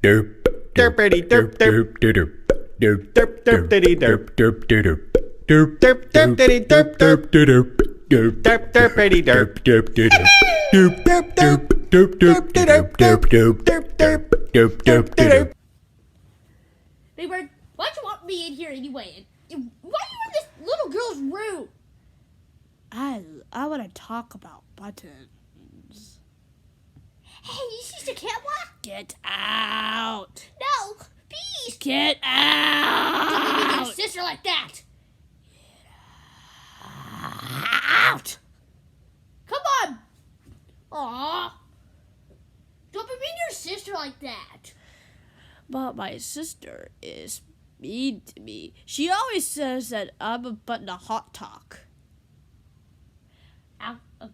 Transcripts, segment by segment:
Derpity derp derp derp derp derp diddy derp derp derp derp derp diddy derp derp derp derp derpity derp derp derp derp derp derp derp derp derp derp derp derp derp. Big Bird, why'd you want me in here anyway? Why are you in this little girl's room? I want to talk about buttons. Hey, you sister can't walk? Get out! No, please. Get out! Don't be with your sister like that. Out! Come on. Aw. Don't be with your sister like that. But my sister is mean to me. She always says that I'm a button of hot talk.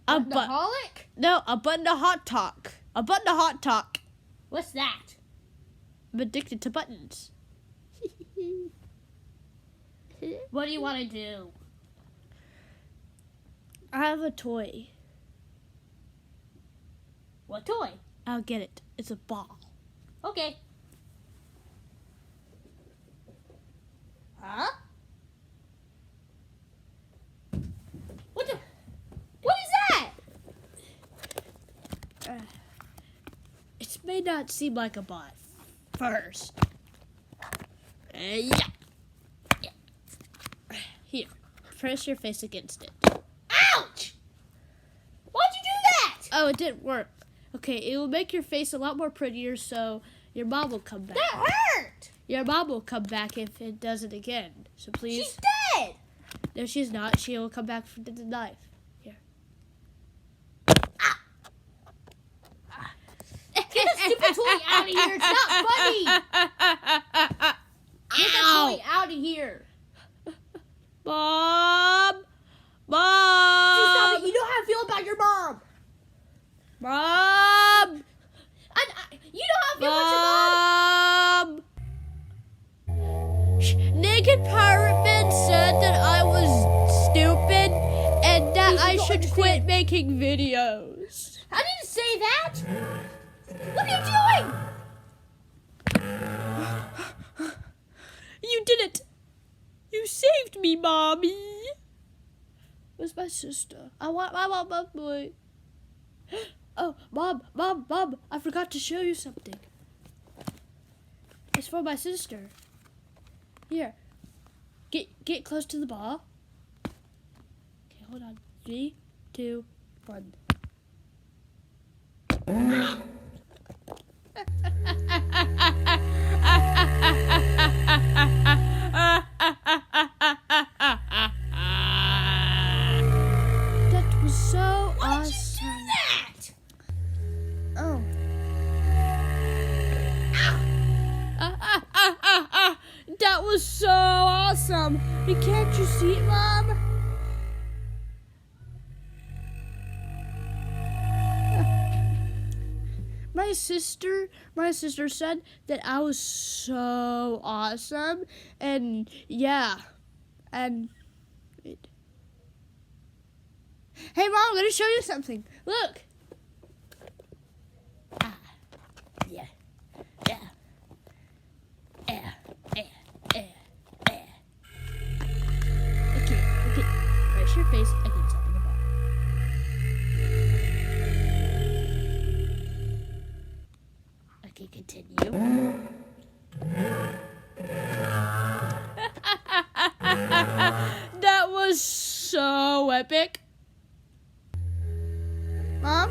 A buttonaholic? No, a button of hot talk. A button of hot talk. What's that? I'm addicted to buttons. What do you want to do? I have a toy. What toy? I'll get it. It's a ball. Okay. Huh? What is that? It may not seem like a ball first. Yeah. Here, press your face against it. Ouch! Why'd you do that? Oh, it didn't work. Okay, it will make your face a lot more prettier, so your mom will come back. That hurt! Your mom will come back if it does it again. So please. She's dead! No, she's not. She will come back for the knife. Here. Get the stupid toy out of here! It's not funny! Get the toy out of here! Mom! Stop Mom! it! You know how I feel about your mom! Mom! You know how I feel about your mom! Naked Pirate Man said that I was stupid and that I should quit making videos. I didn't say that! What are you doing? You did it! You saved me, Mommy! Where's my sister? I want my mom, boy. Oh, Mom, I forgot to show you something. It's for my sister. Here. Get close to the ball. Okay, hold on. 3, 2, 1. That was so Why did awesome. you do that? Oh. That was so awesome. Can't you see it, Mom? My sister said that I was so awesome, and yeah, and wait. Hey, Mom, I'm gonna show you something. Look. Yeah. Okay. Press your face against something above. Okay, continue. That was so epic. Mom?